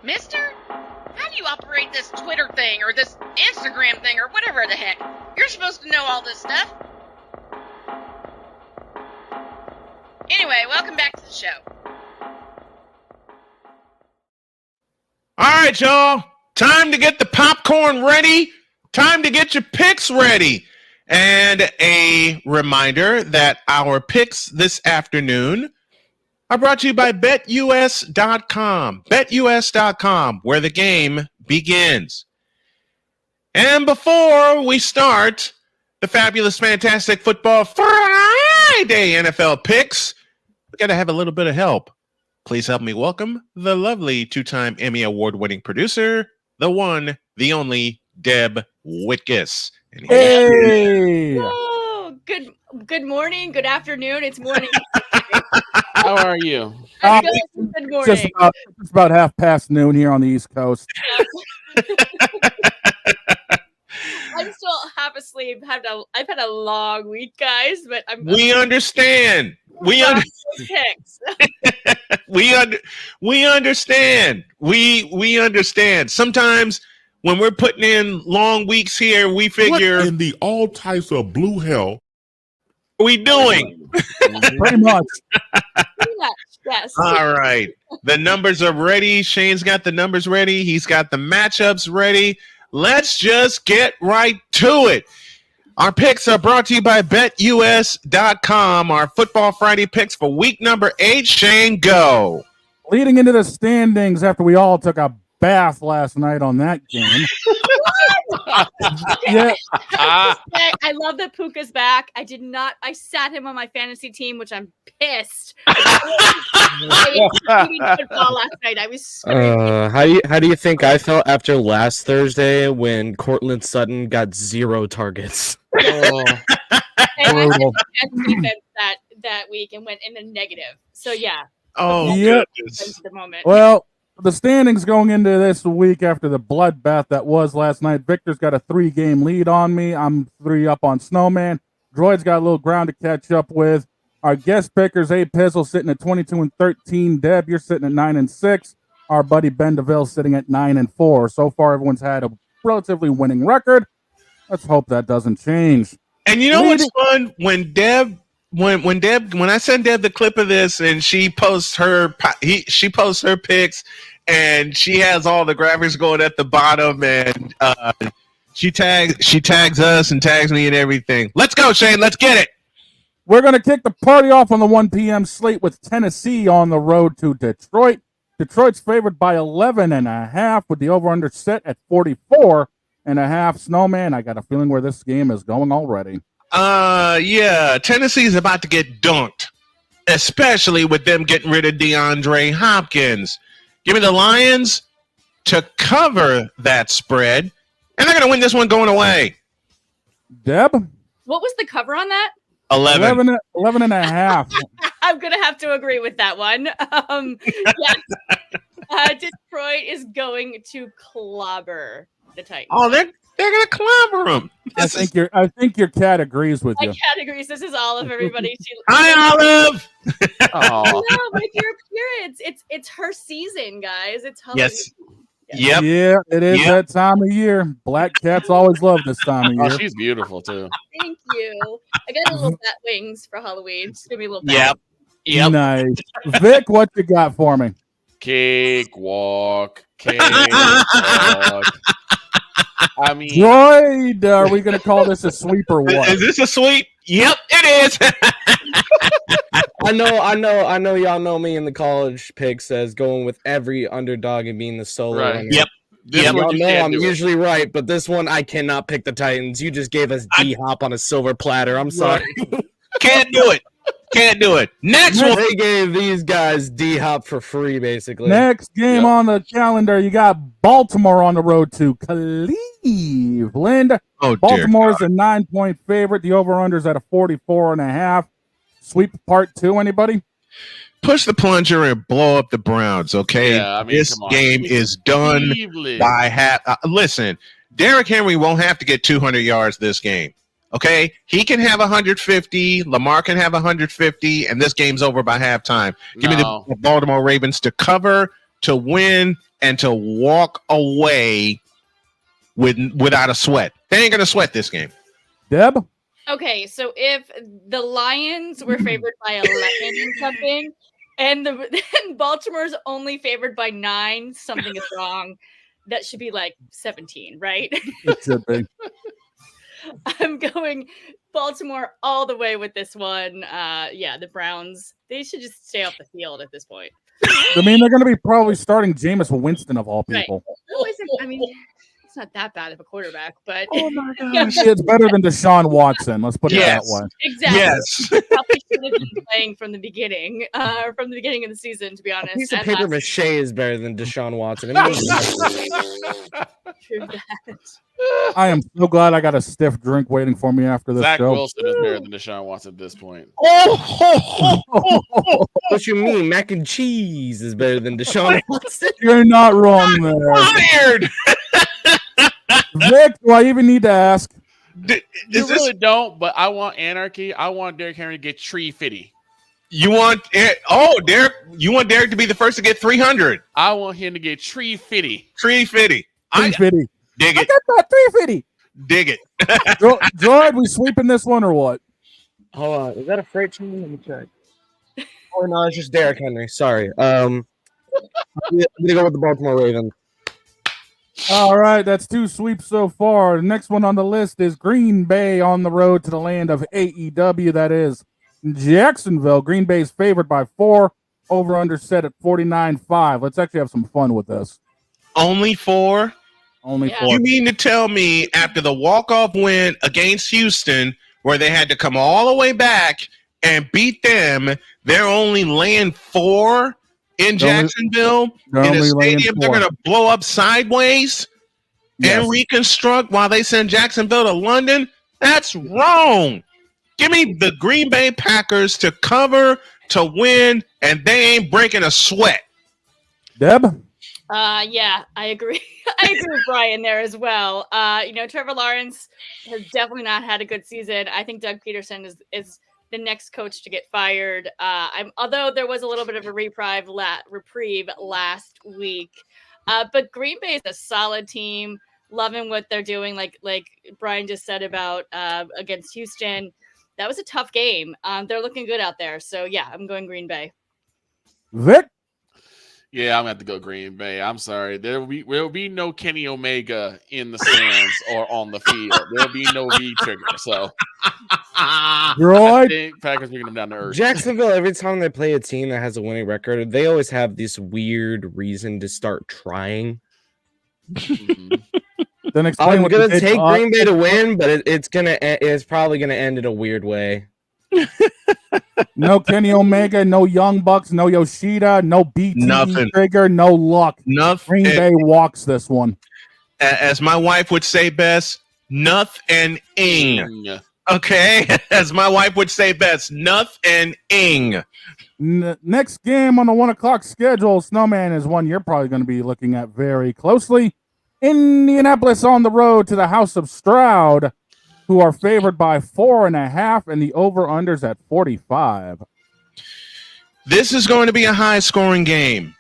Mister, how do you operate this Twitter thing or this Instagram thing or whatever the heck? You're supposed to know all this stuff. Anyway, welcome back to the show. All right, y'all. Time to get the popcorn ready. Time to get your picks ready. And a reminder that our picks this afternoon are brought to you by BetUS.com. BetUS.com, where the game begins. And before we start the fabulous, fantastic Football Friday NFL picks, we got to have a little bit of help. Please help me welcome the lovely two-time Emmy Award-winning producer, the one, the only, Deb Whitcas. And Hey! Oh, good morning, good afternoon. It's morning. How are you? Good morning. Just about 1:30 here on the East Coast. I'm still half asleep. I've had a long week, guys, but we understand. We understand. We understand. Sometimes when we're putting in long weeks here, we figure what in the all types of blue hell we doing? Pretty much. Yes. All right. The numbers are ready. Shane's got the numbers ready. He's got the matchups ready. Let's just get right to it. Our picks are brought to you by BetUS.com. Our Football Friday picks for week number 8. Shane, go. Leading into the standings after we all took a bath last night on that game. Yeah. I love that Puka's back. I sat him on my fantasy team, which I'm pissed. I was eating football last night. I was screaming. How do you think I felt after last Thursday when Cortland Sutton got 0 targets? And I had defense that week and went in the negative. So yeah. Oh, yep. goodness. At the moment. Well, the standings going into this week after the bloodbath that was last night. Victor's got a 3-game lead on me. I'm 3 up on Snowman. Droid's got a little ground to catch up with. Our guest pickers, A. Pizzle, sitting at 22-13. Deb, you're sitting at 9-6. Our buddy Ben DeVille sitting at 9-4. So far, everyone's had a relatively winning record. Let's hope that doesn't change. And you know what's fun? When I send Deb the clip of this and she posts her picks and she has all the graphics going at the bottom and she tags us and tags me and everything. Let's go, Shane. Let's get it. We're going to kick the party off on the 1 p.m. slate with Tennessee on the road to Detroit. Detroit's favored by 11.5 with the over-under set at 44.5. Snowman, I got a feeling where this game is going already. Yeah, Tennessee's about to get dunked, especially with them getting rid of DeAndre Hopkins. Give me the Lions to cover that spread, and they're going to win this one going away. Deb? What was the cover on that? 11.5. I'm going to have to agree with that one. Yes. Detroit is going to clobber the Titans. Oh, they're going to clobber them. I think your cat agrees with you. My cat agrees. This is Olive, everybody. Hi, Olive. No, with your appearance, it's her season, guys. It's Halloween. Yes. Yep. Yeah, it is that time of year. Black cats always love this time of year. Oh, she's beautiful too. Thank you. I got a little bat wings for Halloween. Just give me a little bat. Yep. Nice. Vic, what you got for me? Cakewalk. I mean, Droid, are we going to call this a sweep or what? Is this a sweep? Yep, it is. I know y'all know me in the college picks as going with every underdog and being the solo winner. Yep. Y'all know I'm usually right, but this one I cannot pick the Titans. You just gave us D-Hop on a silver platter. I'm sorry. Can't do it. Next one. They gave these guys D-Hop for free, basically. Next game on the calendar, you got Baltimore on the road to Cleveland. Oh, Baltimore's a 9-point favorite. The over-under's at a 44.5. Sweep part 2, anybody? Push the plunger and blow up the Browns, okay? Yeah, I mean, this game is done by half. Listen, Derrick Henry won't have to get 200 yards this game, okay? He can have 150. Lamar can have 150, and this game's over by halftime. Give me the Baltimore Ravens to cover to win and to walk away without a sweat. They ain't gonna sweat this game. Deb? Okay, so if the Lions were favored by 11 and something, and Baltimore's only favored by 9, something is wrong. That should be like 17, right? It should be. I'm going Baltimore all the way with this one. The Browns, they should just stay off the field at this point. I mean, they're going to be probably starting Jameis Winston of all people. Right. I mean, it's not that bad of a quarterback, but Oh my gosh, it's better than Deshaun Watson. Let's put it that way. Exactly. Yes. Probably shouldn't have been playing from the beginning of the season, to be honest. A piece of paper mache is better than Deshaun Watson. True that. I am so glad I got a stiff drink waiting for me after this Zach show. Wilson is better than Deshaun Watson at this point. What you mean? Mac and cheese is better than Deshaun Watson? You're not wrong there. Fired. Vic, do I even need to ask? You really don't, but I want anarchy. I want Derrick Henry to get tree fitty. You want it? Oh, Derek! You want Derek to be the first to get 300? I want him to get tree fitty. Tree fitty. 350. Dig I it. got that 350. Dig it. Droid, we sweeping this one or what? Hold on. Is that a freight train? Let me check. Oh, no, it's just Derrick Henry. Sorry. I'm going to go with the Baltimore Ravens. All right, that's 2 sweeps so far. The next one on the list is Green Bay on the road to the land of AEW. That is Jacksonville. Green Bay's favored by 4. Over under set at 49.5. Let's actually have some fun with this. Only 4. Only Yeah. 4. You mean to tell me after the walk-off win against Houston, where they had to come all the way back and beat them, they're only laying 4 in Jacksonville they're in a only laying stadium 4. they're going to blow up sideways Yes. and reconstruct while they send Jacksonville to London? That's wrong. Give me the Green Bay Packers to cover, to win, and they ain't breaking a sweat. Deb? Yeah, I agree. I agree with Brian there as well. Trevor Lawrence has definitely not had a good season. I think Doug Peterson is the next coach to get fired. Although there was a little bit of a reprieve last week, but Green Bay is a solid team. Loving what they're doing, like Brian just said about against Houston. That was a tough game. They're looking good out there. So yeah, I'm going Green Bay. Vic? Yeah, I'm gonna have to go Green Bay. I'm sorry. There will be no Kenny Omega in the stands or on the field. There'll be no V trigger. So I Droid? think Packers bringing them down to earth. Jacksonville, every time they play a team that has a winning record, they always have this weird reason to start trying. Mhm. Then explain I'm what gonna you did take to us. Green Bay to win, but it's probably gonna end in a weird way. No Kenny Omega, no Young Bucks, no Yoshida, no BT Nothing. Trigger, no luck. Nothing. Green Bay walks this one. As my wife would say best, nothing. Okay? As my wife would say best, nothing. Next game on the 1 o'clock schedule, Snowman, is one you're probably going to be looking at very closely. Indianapolis on the road to the House of Stroud, who are favored by 4.5, and the over-unders at 45. This is going to be a high-scoring game.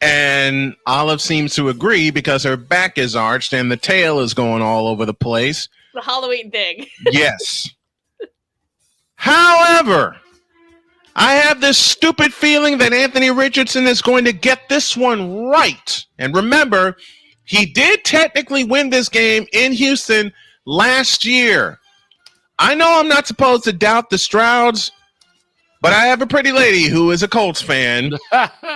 And Olive seems to agree because her back is arched and the tail is going all over the place. The Halloween thing. Yes. However, I have this stupid feeling that Anthony Richardson is going to get this one right. And remember, he did technically win this game in Houston last year. I know I'm not supposed to doubt the Strouds, but I have a pretty lady who is a Colts fan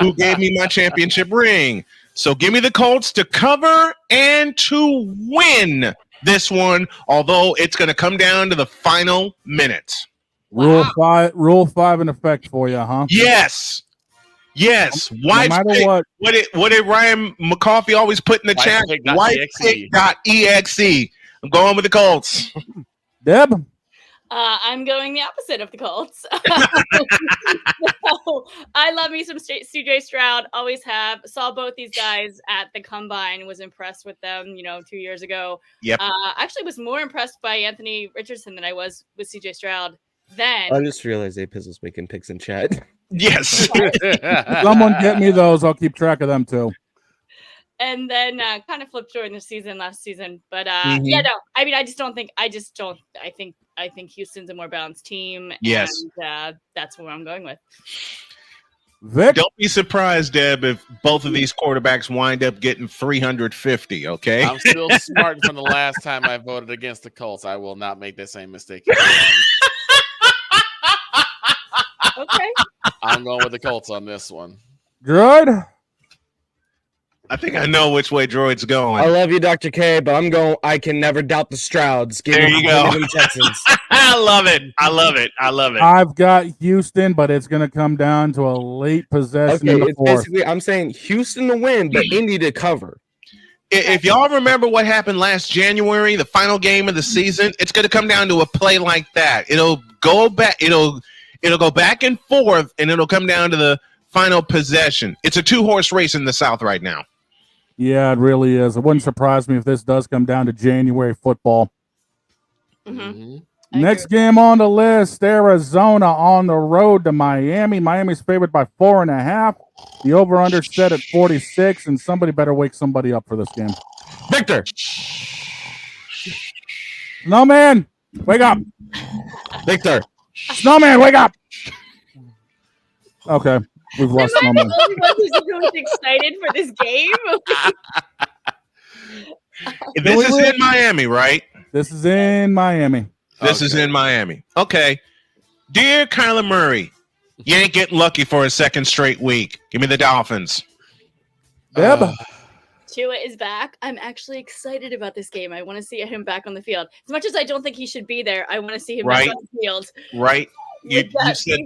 who gave me my championship ring. So give me the Colts to cover and to win this one, although it's going to come down to the final minutes. Rule 5 in effect for you, huh? Yes. Yes. No matter what. What did Ryan McCoffey always put in the chat? Whitepick.exe. I'm going with the Colts. Deb? I'm going the opposite of the Colts. So, I love me some CJ Stroud. Always have. Saw both these guys at the Combine. Was impressed with them, 2 years ago. Yep. Actually was more impressed by Anthony Richardson than I was with CJ Stroud then. I just realized Apiz was making picks in chat. Yes. Someone get me those. I'll keep track of them too. And then kind of flipped during the season last season, but Mhm. yeah, no. I mean, I think Houston's a more balanced team. Yes. And that's what I'm going with. Vic, Don't be surprised, Deb, if both of these quarterbacks wind up getting 350. Okay. I'm still smarting from the last time I voted against the Colts. I will not make that same mistake again. Okay. I'm going with the Colts on this one. Droid. I think I know which way Droid's going. I love you, Dr. K, but I'm going. I can never doubt the Strouds. Give There me you go. the Texans. I love it. I love it. I love it. I've got Houston, but it's going to come down to a late possession in Okay, the it's fourth. basically I'm saying Houston to win, but Indy to cover. If y'all remember what happened last January, the final game of the season, it's going to come down to a play like that. It'll go back. It'll go back and forth, and it'll come down to the final possession. It's a 2-horse race in the South right now. Yeah, it really is. It wouldn't surprise me if this does come down to January football. Mm-hmm. Next game on the list, Arizona on the road to Miami. Miami's favored by 4.5. The over-under set at 46, and somebody better wake somebody up for this game. Victor. Snowman, wake up. Victor. Snowman, wake up. Okay, we've lost Am I Snowman. the only one who's really excited for this game? This is in Miami, right? This is in Miami. This is in Miami. Okay. Dear Kyler Murray, you ain't getting lucky for a second straight week. Give me the Dolphins. Deb? Tua is back. I'm actually excited about this game. I want to see him back on the field. As much as I don't think he should be there, I want to see him back on the field. Right. You said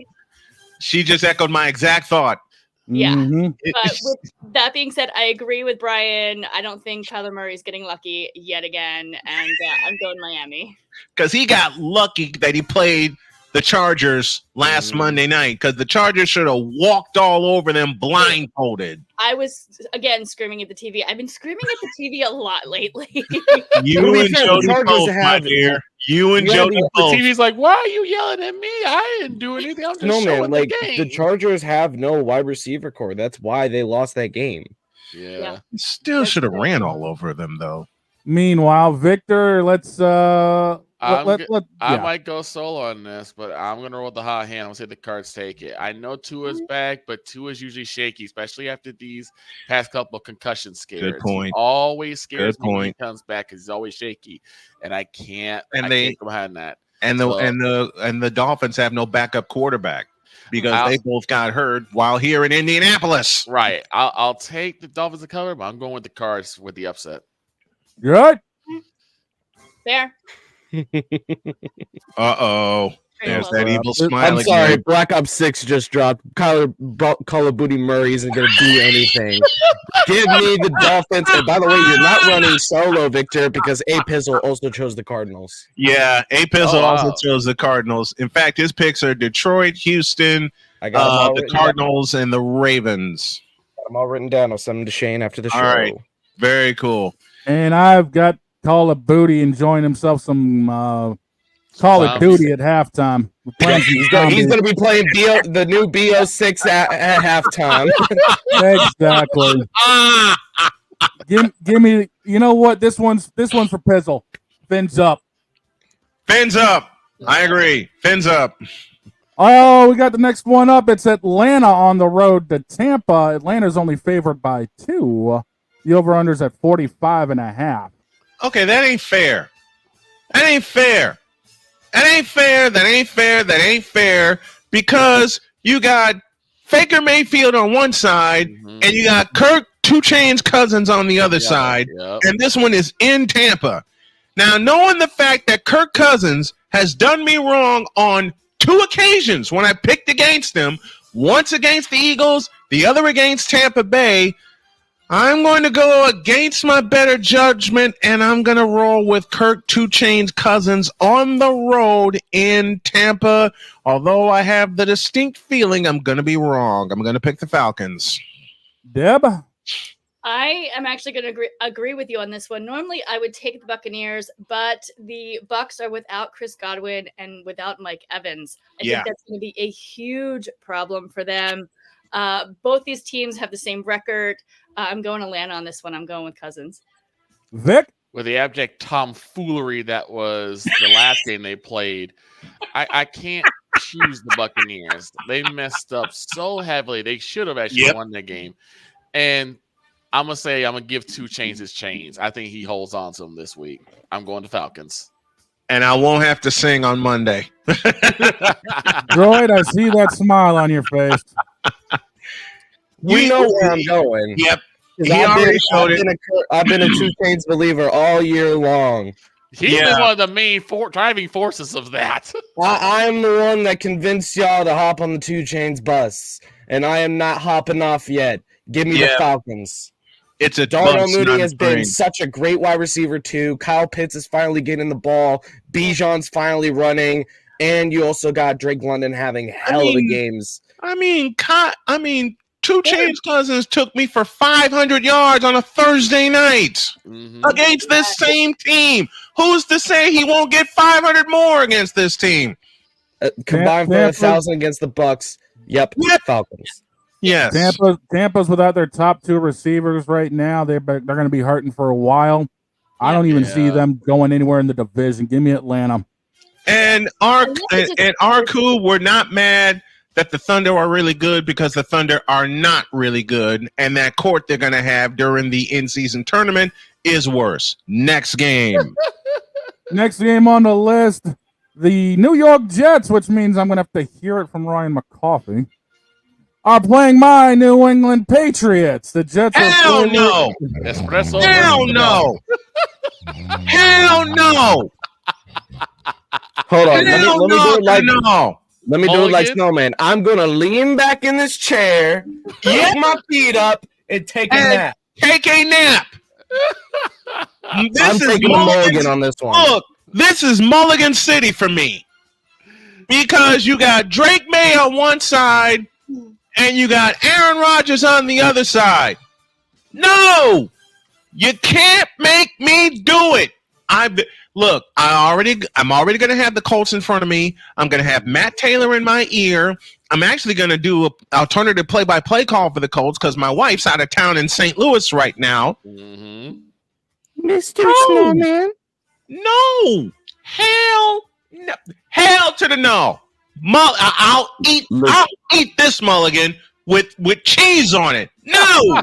she just echoed my exact thought. Yeah. Mm-hmm. But with that being said, I agree with Brian. I don't think Kyler Murray is getting lucky yet again, and I'm going Miami. Because he got lucky that he played the Chargers last Monday night, because the Chargers should have walked all over them blindfolded. I was, again, screaming at the TV. I've been screaming at the TV a lot lately. You and Jody both, my dear. You and Jody The both. TV's like, why are you yelling at me? I didn't do anything. I'm just showing Like the game. the Chargers have no wide receiver core. That's why they lost that game. Yeah. Still should have ran all over them, though. Meanwhile, Victor, let's I might go solo on this, but I'm gonna roll with the hot hand. I'm gonna say the Cards take it. I know Tua's back, but Tua's usually shaky, especially after these past couple of concussion scares. Good point. He always scares Good me when point. he comes back because he's always shaky, and I can't. And I they- can't go behind that. And the Dolphins have no backup quarterback because they both got hurt while here in Indianapolis. Right. I'll take the Dolphins to cover, but I'm going with the Cards with the upset. Good. There. Uh-oh. There's that evil smile I'm sorry, again. Black Ops 6 just dropped. Call of Booty Murray isn't going to do anything. Give me the Dolphins. And by the way, you're not running solo, Victor, because A Pizzle also chose the Cardinals. Yeah, A Pizzle also chose the Cardinals. In fact, his picks are Detroit, Houston, the Cardinals, and the Ravens. I'm all written down. I'll send them to Shane after the show. All right. Very cool. And I've got Call of Booty enjoying himself some Call of Duty at halftime. He's going to be playing the new BO6 at halftime. Exactly. Give me. You know what? This one's for Pizzle. Fins up. Fins up. I agree. Fins up. Oh, we got the next one up. It's Atlanta on the road to Tampa. Atlanta's only favored by 2. The over-under's at 45.5. Okay, that ain't fair. That ain't fair. That ain't fair. That ain't fair. That ain't fair. Because you got Faker Mayfield on one side, and you got Kirk 2 Chainz Cousins on the other side. Yep. And this one is in Tampa. Now, knowing the fact that Kirk Cousins has done me wrong on 2 occasions when I picked against him, once against the Eagles, the other against Tampa Bay, I'm going to go against my better judgment, and I'm going to roll with Kirk 2 Chainz Cousins on the road in Tampa, although I have the distinct feeling I'm going to be wrong. I'm going to pick the Falcons. Deb? I am actually going to agree with you on this one. Normally, I would take the Buccaneers, but the Bucs are without Chris Godwin and without Mike Evans. I think that's going to be a huge problem for them. Both these teams have the same record. I'm going Atlanta on this one. I'm going with Cousins. Vic? With the abject tomfoolery that was the last game they played, I can't choose the Buccaneers. They messed up so heavily. They should have actually won the game. And I'm going to give 2 Chainz his chains. I think he holds on to them this week. I'm going to Falcons. And I won't have to sing on Monday. Droid, I see that smile on your face. You know where I'm going. Yep. I've been a 2 Chainz believer all year long. He's been one of the main driving forces of that. I'm the one that convinced y'all to hop on the 2 Chainz bus, and I am not hopping off yet. Give me the Falcons. It's a Darnell Mooney has been such a great wide receiver too. Kyle Pitts is finally getting the ball. Bijan's finally running, and you also got Drake London having hell of games. 2 Chainz Cousins took me for 500 yards on a Thursday night against this same team. Who's to say he won't get 500 more against this team? Combined for 1,000 against the Bucs. Yep. Falcons. Yes. Tampa's without their top 2 receivers right now. They're going to be hurting for a while. I don't even see them going anywhere in the division. Give me Atlanta. And Arku, we're not mad that the Thunder are really good because the Thunder are not really good. And that court they're going to have during the in-season tournament is worse. Next game. Next game on the list, the New York Jets, which means I'm going to have to hear it from Ryan McCoffey, are playing my New England Patriots. The Jets Hell no. Espresso. Hell no. Hell no. Hold on. Let me do it like Snowman. I'm going to lean back in this chair, get my feet up, and take a nap. Take a nap. I'm taking a mulligan on this one. Look, this is Mulligan City for me. Because you got Drake May on one side, and you got Aaron Rodgers on the other side. No, you can't make me do it. I'm already going to have the Colts in front of me. I'm going to have Matt Taylor in my ear. I'm actually going to do an alternative play-by-play call for the Colts because my wife's out of town in St. Louis right now. Mr. Snowman? No. Hell no. Hell to the no. I'll eat this mulligan with cheese on it. No.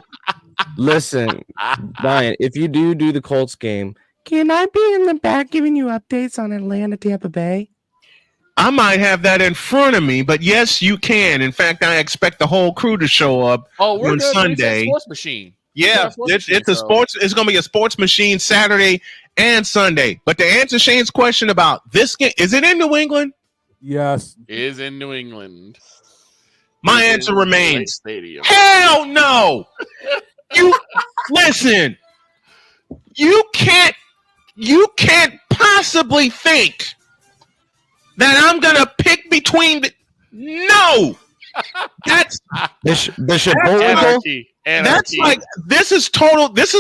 Listen, Brian, if you do the Colts game, can I be in the back giving you updates on Atlanta, Tampa Bay? I might have that in front of me, but yes, you can. In fact, I expect the whole crew to show up on Sunday. Sports machine. Yeah, it's a sports. It's going to be a sports machine Saturday and Sunday. But to answer Shane's question about this game, is it in New England? Yes. It is in New England. My answer remains hell no. You listen. You can't possibly think that I'm gonna pick between the no. That's Bishop Anarchy. That's like this is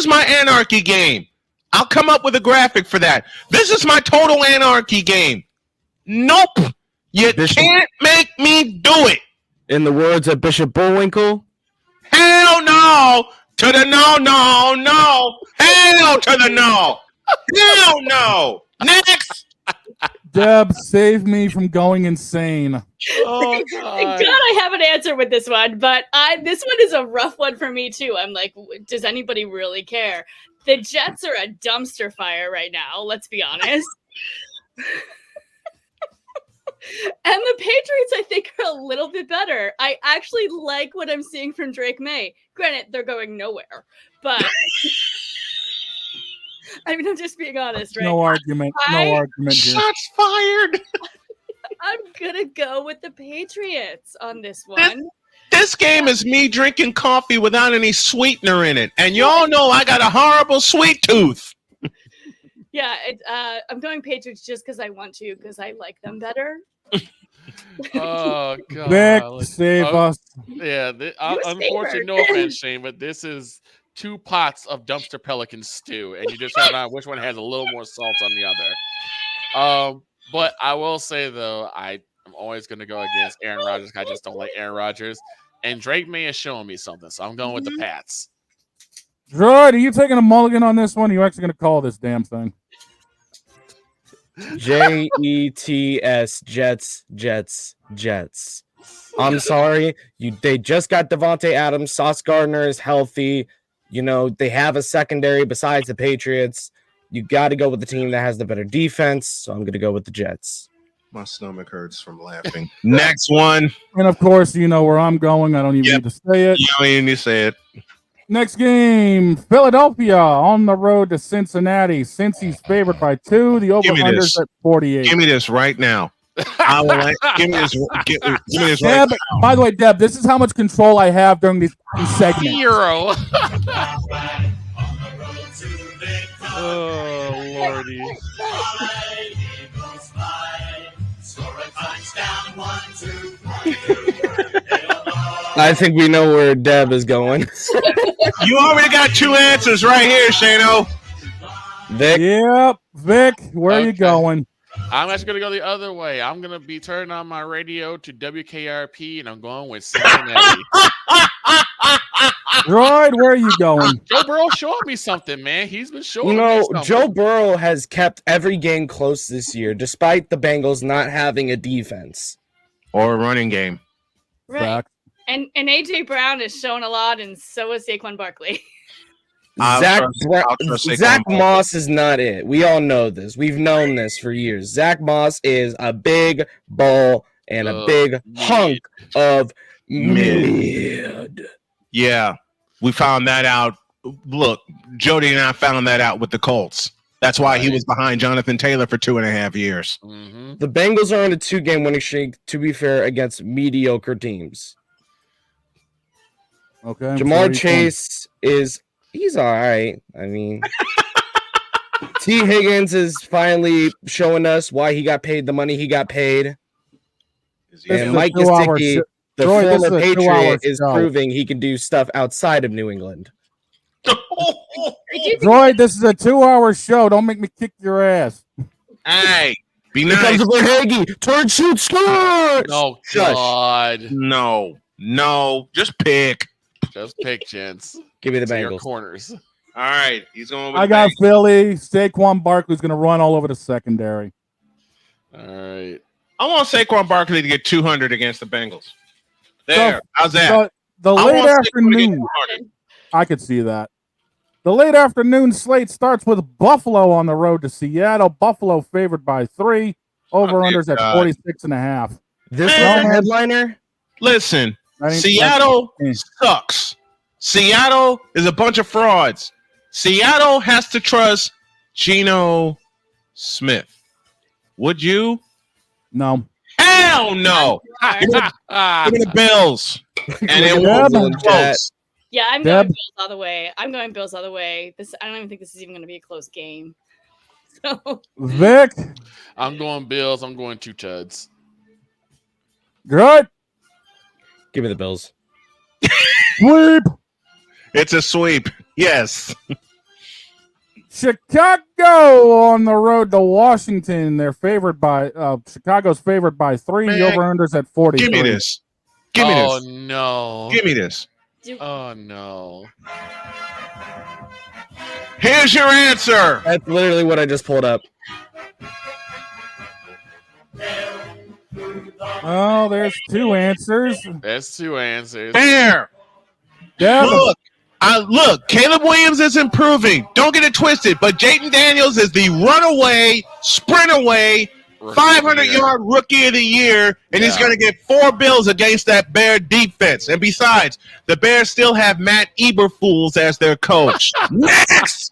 my anarchy game. I'll come up with a graphic for that. This is my total anarchy game. Nope. You can't make me do it. In the words of Bishop Bullwinkle, hell no to the no. Hell to the no. Hell no. Next. Deb, save me from going insane. Oh, God. I have an answer with this one, but this one is a rough one for me, too. I'm like, does anybody really care? The Jets are a dumpster fire right now, let's be honest. And the Patriots, I think, are a little bit better. I actually like what I'm seeing from Drake May. Granted, they're going nowhere, but I mean, I'm just being honest, right? No argument here. Shots fired. I'm gonna go with the Patriots on this one. This game is me drinking coffee without any sweetener in it, and y'all know I got a horrible sweet tooth. Yeah, I'm going Patriots just because I want to, because I like them better. Oh God! Vic, save us. Yeah, unfortunately, no offense, Shane, but this is 2 pots of dumpster pelican stew, and you just decide on which one has a little more salt on the other. But I will say though, I'm always going to go against Aaron Rodgers. I just don't like Aaron Rodgers, and Drake May is showing me something, so I'm going with the Pats. Droid, are you taking a mulligan on this one? Or are you actually going to call this damn thing? Jets, Jets. I'm sorry. They just got Devontae Adams. Sauce Gardner is healthy. They have a secondary besides the Patriots. You got to go with the team that has the better defense. So I'm going to go with the Jets. My stomach hurts from laughing. Next one. And of course, you know where I'm going. I don't even need to say it. You don't even need to say it. Next game, Philadelphia on the road to Cincinnati. Cincy's favored by 2. The over-under's at 48. Give me this right now. Give me this. Give me this Deb, right now. by the way, Deb, this is how much control I have during these segments. 0. Oh, Lordy. I think we know where Deb is going. You already got 2 answers right here, Shano. Vic. Yep, Vic, where are you going? I'm actually going to go the other way. I'm going to be turning on my radio to WKRP, and I'm going with Cincinnati. Droid, where are you going? Joe Burrow showed me something, man. He's been showing me something. Joe Burrow has kept every game close this year, despite the Bengals not having a defense. Or a running game. Right. Back. And AJ Brown has shown a lot, and so is Saquon Barkley. Zach Moss is not it. We all know this. We've known this for years. Zach Moss is a big ball and a big hunk of mid. Yeah, we found that out. Look, Jody and I found that out with the Colts. That's why he was behind Jonathan Taylor for 2.5 years. Mm-hmm. The Bengals are on a 2-game winning streak, to be fair, against mediocre teams. Okay. Jamar Chase he's all right. I mean, T. Higgins is finally showing us why he got paid the money he got paid. And Mike Gesicki, the former Patriot, is proving he can do stuff outside of New England. Droid, this is a 2-hour show. Don't make me kick your ass. Hey, be nice. Here comes Verhage. Turn, shoot, score! Oh, God. No. Just pick. Just pick, gents. Give me the Bengals. Bengals. Corners. All right. He's going with I got Philly. Saquon Barkley's going to run all over the secondary. All right. I want Saquon Barkley to get 200 against the Bengals. There. How's that? The late afternoon. I could see that. The late afternoon slate starts with Buffalo on the road to Seattle. Buffalo favored by 3. Over-unders at 46.5. This is a headliner? Listen, Seattle sucks. Seattle is a bunch of frauds. Seattle has to trust Geno Smith. Would you? No. Hell no. Give me the Bills. And it won't close. Yeah, I'm going Bills all the way. I don't even think this is even going to be a close game. So Vic? I'm going Bills. I'm going 2 Tuds. Good. Give me the Bills. Sweep. It's a sweep. Yes. Chicago on the road to Washington. They're favored by Chicago's favored by 3. The over-unders at 40. Give me this. Oh, no. Give me this. Oh, no. Here's your answer. That's literally what I just pulled up. Oh, there's 2 answers. That's 2 answers. There. Look, Caleb Williams is improving. Don't get it twisted, but Jayden Daniels is the runaway, sprint away, 500-yard rookie of the year, and he's going to get 4 bills against that Bear defense. And besides, the Bears still have Matt Eberflus as their coach. Next!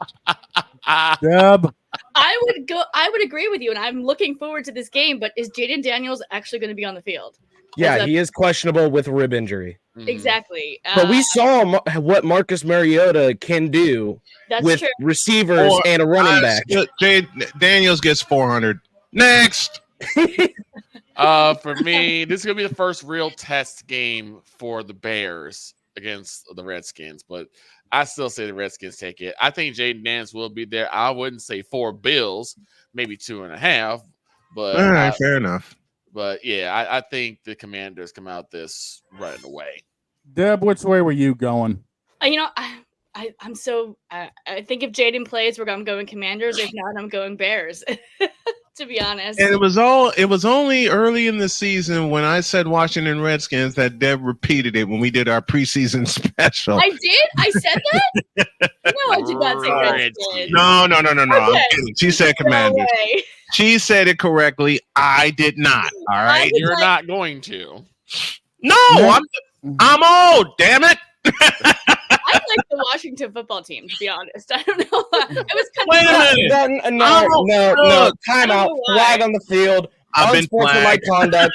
Deb. I would agree with you, and I'm looking forward to this game, but is Jayden Daniels actually going to be on the field? Yeah, he is questionable with rib injury. Exactly. But we saw what Marcus Mariota can do with receivers and a running back. Daniels gets 400. Next. For me, this is going to be the first real test game for the Bears. against the Redskins, but I still say the Redskins take it. I think Jaden Daniels will be there. I wouldn't say 4 Bills, maybe 2.5, but All right, fair enough. But yeah, I think the Commanders come out this right away. Deb, which way were you going? I'm so I think if Jaden plays, we're going Commanders. If not, I'm going Bears. To be honest. And it was only early in the season when I said Washington Redskins that Deb repeated it when we did our preseason special. I did? I said that? No, I did not say Redskins. No. Okay. I'm kidding. She said Commanders. No, she said it correctly. I did not. All right. You're not going to. No, I'm old, damn it. I like the Washington football team, to be honest. I don't know. It was kind Wait a minute. No. Time out. Flag on the field. I've been unsportsmanlike conduct.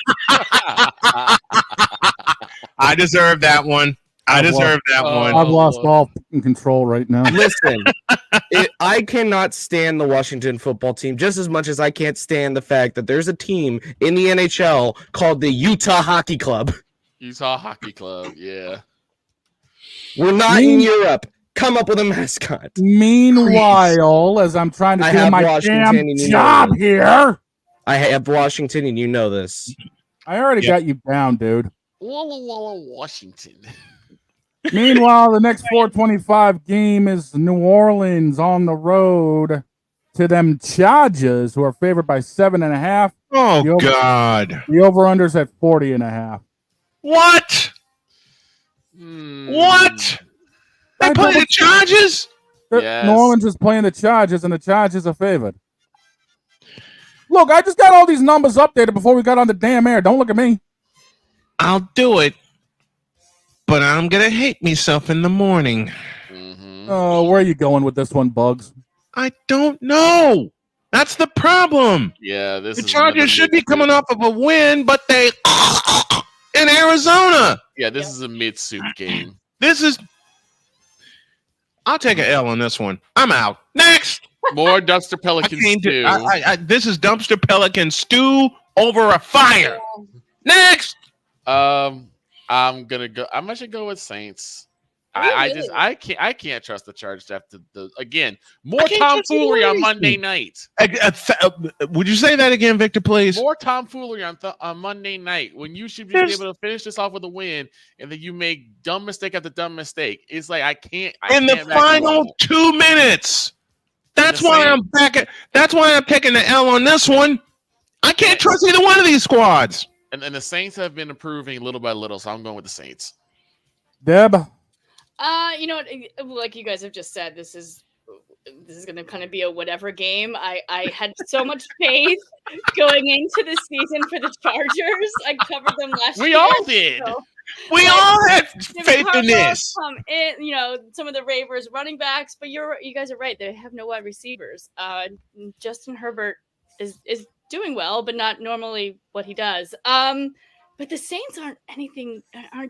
I deserve that one. I've lost all control right now. Listen, I cannot stand the Washington football team just as much as I can't stand the fact that there's a team in the NHL called the Utah Hockey Club. Utah Hockey Club, yeah. We're not in Europe. Come up with a mascot. Meanwhile, as I'm trying to do my damn job here. I have Washington, and you know this. I already got you down, dude. Walla Walla, Washington. Meanwhile, the next 425 game is New Orleans on the road to them Chargers, who are favored by 7.5. Oh, God. The over-under's at 40.5. What? What? They play the Chargers? Yes. New Orleans is playing the Chargers, and the Chargers are favored. Look, I just got all these numbers updated before we got on the damn air. Don't look at me. I'll do it, but I'm going to hate myself in the morning. Mm-hmm. Oh, where are you going with this one, Bugs? I don't know. That's the problem. Yeah, the Chargers should be coming off of a win, but they in Arizona. Yeah, this is a mid-soup game. I'll take an L on this one. I'm out. Next. More Dumpster Pelican stew. This is Dumpster Pelican stew over a fire. Next. I'm actually go with Saints. Really? I can't trust the Chargers after more tomfoolery on Monday night. Would you say that again, Victor, please? More tomfoolery on Monday night when you should be able to finish this off with a win, and then you make dumb mistake after dumb mistake. It's like I can't. In the final 2 minutes. That's why I'm taking the L on this one. I can't trust either one of these squads. And the Saints have been improving little by little, so I'm going with the Saints. Deb? You know what? Like you guys have just said, this is going to kind of be a whatever game. I had so much faith going into the season for the Chargers. I covered them last year. We all did. So, we all had faith in this. Some of the Ravers running backs, but you guys are right. They have no wide receivers. Justin Herbert is doing well, but not normally what he does. But the Saints aren't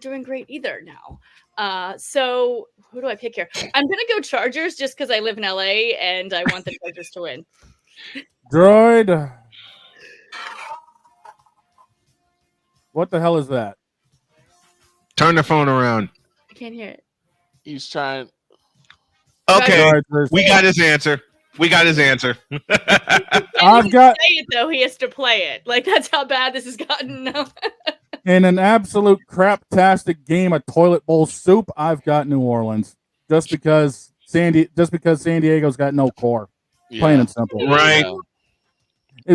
doing great either now. So who do I pick here? I'm gonna go Chargers just because I live in LA and I want the Chargers to win. Droid. What the hell is that? Turn the phone around. I can't hear it. He's trying. Okay, we got his answer. I've got say it though. He has to play it. Like that's how bad this has gotten. In an absolute craptastic game of toilet bowl soup, I've got New Orleans just because San Diego's got no core. Yeah. Plain and simple. Right.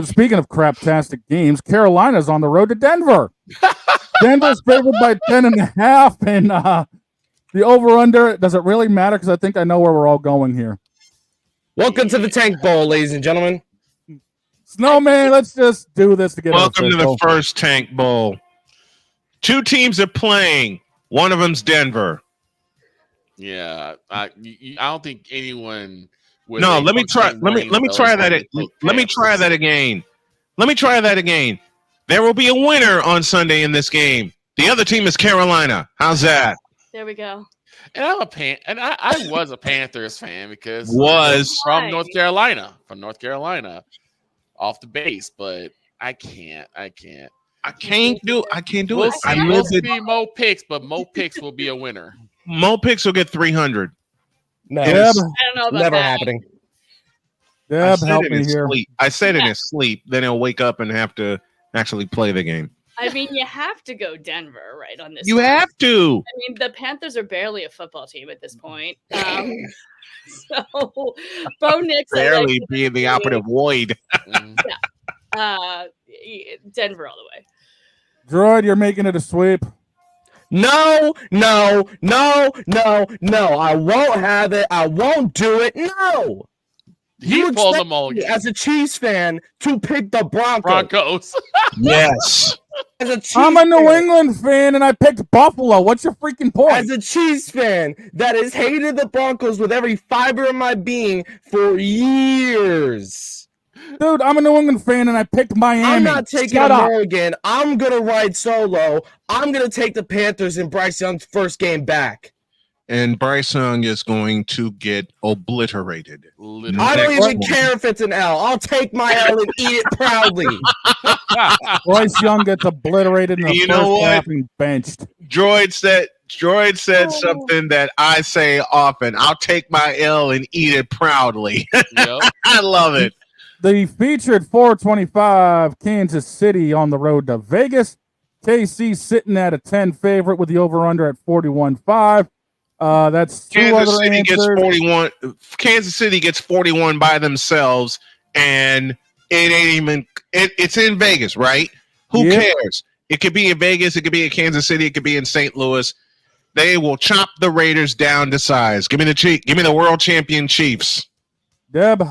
Speaking of craptastic games, Carolina's on the road to Denver. Denver's favored by 10.5, and the over/under. Does it really matter? Because I think I know where we're all going here. Welcome to the Tank Bowl, ladies and gentlemen. Snowman, let's just do this to get. Welcome to the first Tank Bowl. 2 teams are playing. One of them's Denver. Yeah, I don't think anyone. No, let me try that again. There will be a winner on Sunday in this game. The other team is Carolina. How's that? There we go. And I was a Panthers fan because from North Carolina, off the base, but I can't. I can't do it. We'll see Mo Picks, but Mo Picks will be a winner. Mo Picks will get 300. No, Deb, I don't know about never that. happening. Deb, help me here. I said in his sleep. Then he'll wake up and have to actually play the game. I mean, you have to go Denver, right, on this. You have to. I mean, the Panthers are barely a football team at this point. So, Bo Nix Barely being the operative void. Denver all the way. Droid, you're making it a sweep. No. I won't have it. I won't do it. No. He pulled them all as a Chiefs fan to pick the Broncos. Yes. I'm a New England fan and I picked Buffalo. What's your freaking point? As a Chiefs fan that has hated the Broncos with every fiber of my being for years. Dude, I'm a New England fan and I picked Miami. I'm not taking a mulligan. I'm going to ride solo. I'm going to take the Panthers in Bryce Young's first game back. And Bryce Young is going to get obliterated. I don't even care if it's an L. I'll take my L and eat it proudly. Bryce Young gets obliterated in the first half and benched. Droid said something that I say often. I'll take my L and eat it proudly. Yep. I love it. The featured 425 Kansas City on the road to Vegas. KC sitting at a 10 favorite with the over-under at 41.5. That's Kansas City gets 41. Kansas City gets 41 by themselves, and it ain't even. It's in Vegas, right? Who cares? It could be in Vegas. It could be in Kansas City. It could be in St. Louis. They will chop the Raiders down to size. Give me the world champion Chiefs. Deb.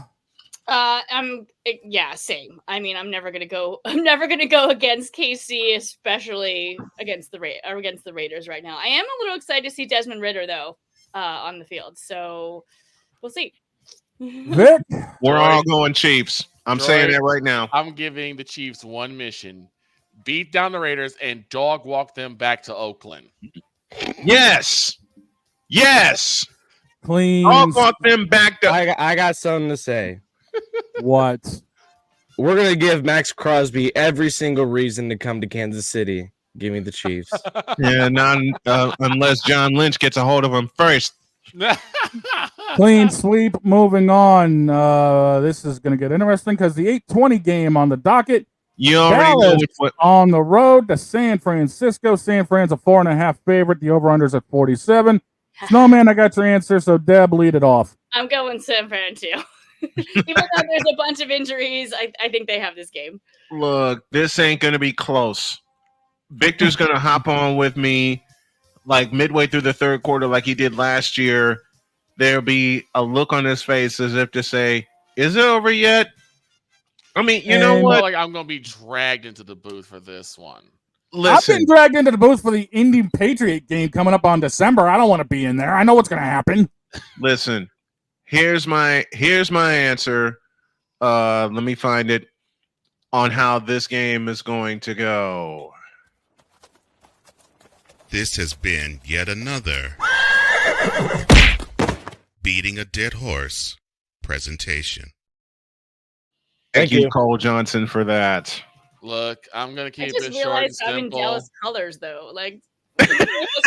Same. I mean, I'm never gonna go against KC, especially against the Raiders right now. I am a little excited to see Desmond Ridder though, on the field. So we'll see. Vic, we're all going Chiefs. I'm saying that right now. I'm giving the Chiefs one mission: beat down the Raiders and dog walk them back to Oakland. Yes. Clean. Dog walk them back to. I got something to say. What? We're going to give Max Crosby every single reason to come to Kansas City. Give me the Chiefs. Yeah, unless John Lynch gets a hold of him first. Clean sweep. Moving on. This is going to get interesting because the 8:20 game on the docket. You already know what on the road to San Francisco. San Fran's a 4.5 favorite. The over/under's at 47. Snowman, I got your answer. So Deb, lead it off. I'm going San Fran too. Even though there's a bunch of injuries, I think they have this game. Look, this ain't going to be close. Victor's going to hop on with me like midway through the third quarter like he did last year. There'll be a look on his face as if to say, is it over yet? I mean, you know what? Like I'm going to be dragged into the booth for this one. Listen, I've been dragged into the booth for the Indy Patriot game coming up on December. I don't want to be in there. I know what's going to happen. Listen. Here's my answer. Let me find it on how this game is going to go. This has been yet another Beating a Dead Horse presentation. Thank you, Cole Johnson, for that. Look, I'm going to keep it short and simple. I'm in jealous colors, though. Like,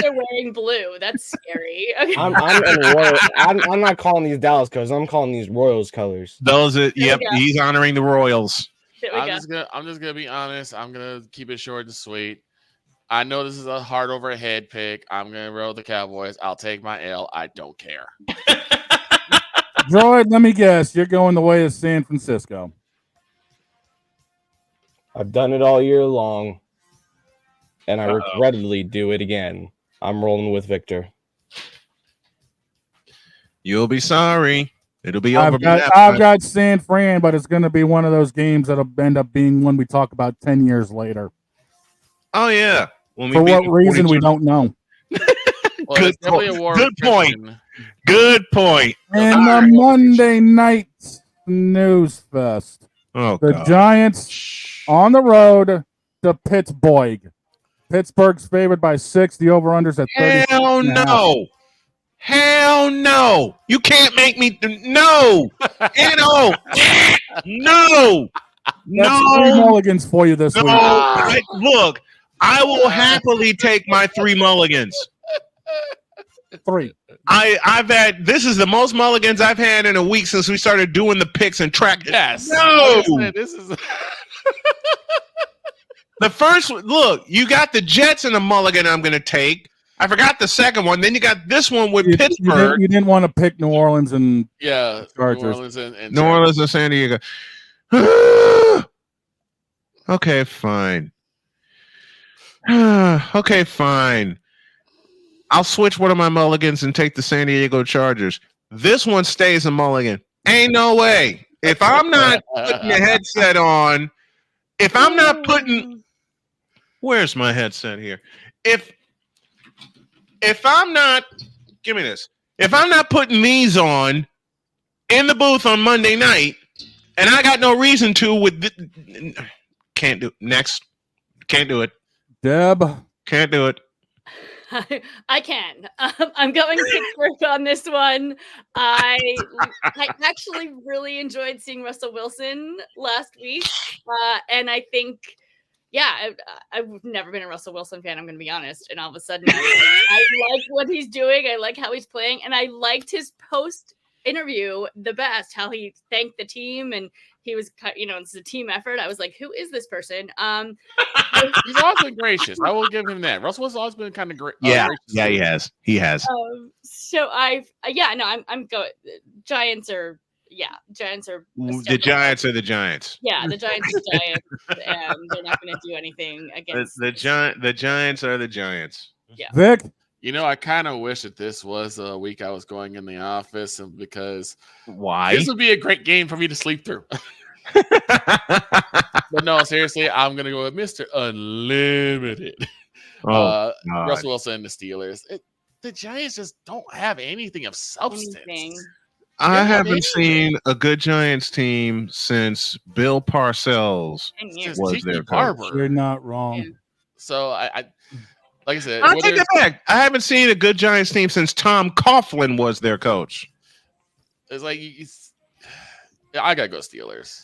are wearing blue. That's scary. Okay. I'm not calling these Dallas colors. I'm calling these Royals colors. He's honoring the Royals. I'm just gonna be honest. I'm gonna keep it short and sweet. I know this is a hard overhead pick. I'm gonna roll the Cowboys. I'll take my L. I don't care. Droid, let me guess. You're going the way of San Francisco. I've done it all year long. And I regrettably do it again. I'm rolling with Victor. You'll be sorry. It'll be over. I've got San Fran, but it's going to be one of those games that'll end up being one we talk about 10 years later. Oh, yeah. For what reason, we don't know. Good point. And the Monday night snooze fest. The Giants on the road to Pittsburgh. Pittsburgh's favored by 6. The over-under's at 30. Hell no. You can't make me. No. No. That's 3 mulligans for you this week. Look, I will happily take my 3 mulligans. 3. I've had, this is the most mulligans I've had in a week since we started doing the picks and track. Yes. No. This is The first, look, you got the Jets in a mulligan I'm going to take. I forgot the second one. Then you got this one with Pittsburgh. You didn't want to pick New Orleans and Chargers. New Orleans and San Diego. Okay, fine. Okay, fine. I'll switch one of my mulligans and take the San Diego Chargers. This one stays a mulligan. Ain't no way. If I'm not putting the headset on, if I'm not putting, where's my headset here? If I'm not, give me this. If I'm not putting these on in the booth on Monday night, and I got no reason to, can't do it. Next. Can't do it. Deb. Can't do it. I can. I'm going Pittsburgh on this one. I actually really enjoyed seeing Russell Wilson last week. And I think, I've never been a Russell Wilson fan, I'm going to be honest. And all of a sudden, I like what he's doing. I like how he's playing. And I liked his post interview the best, how he thanked the team and he was, it's a team effort. I was like, who is this person? He's also gracious. I will give him that. Russell has always been kind of great. Yeah, he has. He has. So I'm going. Giants are the Giants are the Giants. Yeah, the Giants are Giants, and they're not going to do anything against the Giants are the Giants. Yeah, Vic. I kind of wish that this was a week I was going in the office, and because why this would be a great game for me to sleep through. But no, seriously, I'm gonna go with Mr. Unlimited. Russell Wilson and the Steelers. The Giants just don't have anything of substance. I haven't seen a good Giants team since Bill Parcells was their coach. You're not wrong. Yeah. So I like I said, I'll take it back. I haven't seen a good Giants team since Tom Coughlin was their coach. It's like I gotta go Steelers.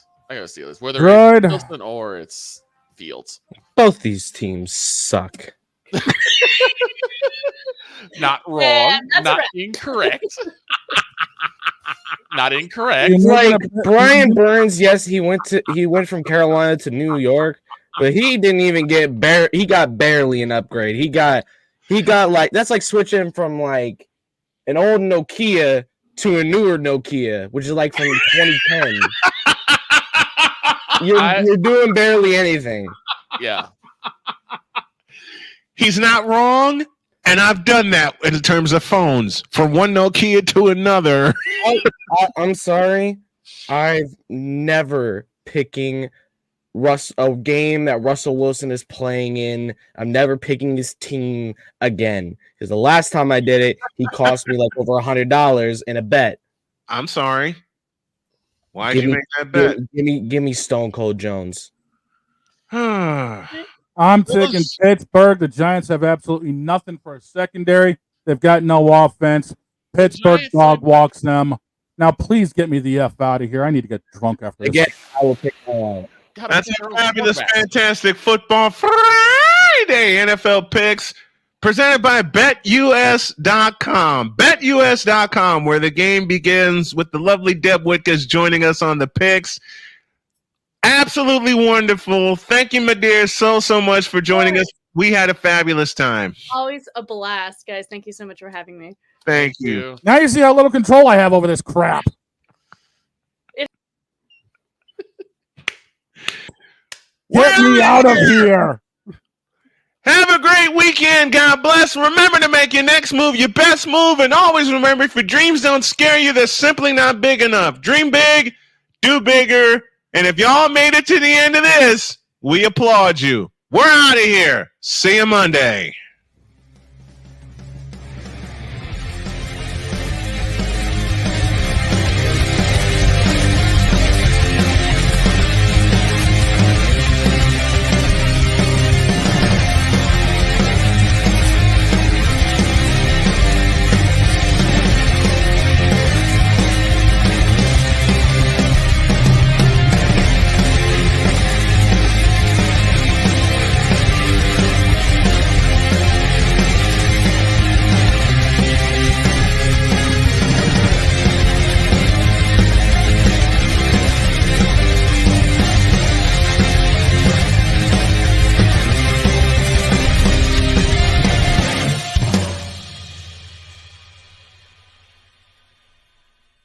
Whether it's Wilson or it's Fields. Both these teams suck. Not wrong. Not incorrect. Not incorrect. Like Brian Burns, yes, he went from Carolina to New York, but he didn't even he got barely an upgrade. He got like, that's like switching from like an old Nokia to a newer Nokia, which is like from 2010. You're doing barely anything. Yeah. He's not wrong, and I've done that in terms of phones, from one Nokia to another. I'm sorry. I've never picking a game that Russell Wilson is playing in. I'm never picking his team again, because the last time I did it, he cost me like over $100 in a bet. I'm sorry. Why did you make that bet? Give me Stone Cold Jones. I'm taking Pittsburgh. The Giants have absolutely nothing for a secondary. They've got no offense. Pittsburgh dog walks them. Now, please get me the F out of here. I need to get drunk after this. Again, I will pick one. That's a fabulous, fantastic Football Friday NFL picks presented by BetUS.com. BetUS.com, where the game begins with the lovely Deb Whitcas joining us on the picks. Absolutely wonderful. Thank you, my dear, so much for joining us. We had a fabulous time. Always a blast, guys. Thank you so much for having me. Thank you. Now you see how little control I have over this crap. Get me out of here. Have a great weekend. God bless. Remember to make your next move your best move. And always remember, if your dreams don't scare you, they're simply not big enough. Dream big, do bigger. And if y'all made it to the end of this, we applaud you. We're out of here. See you Monday.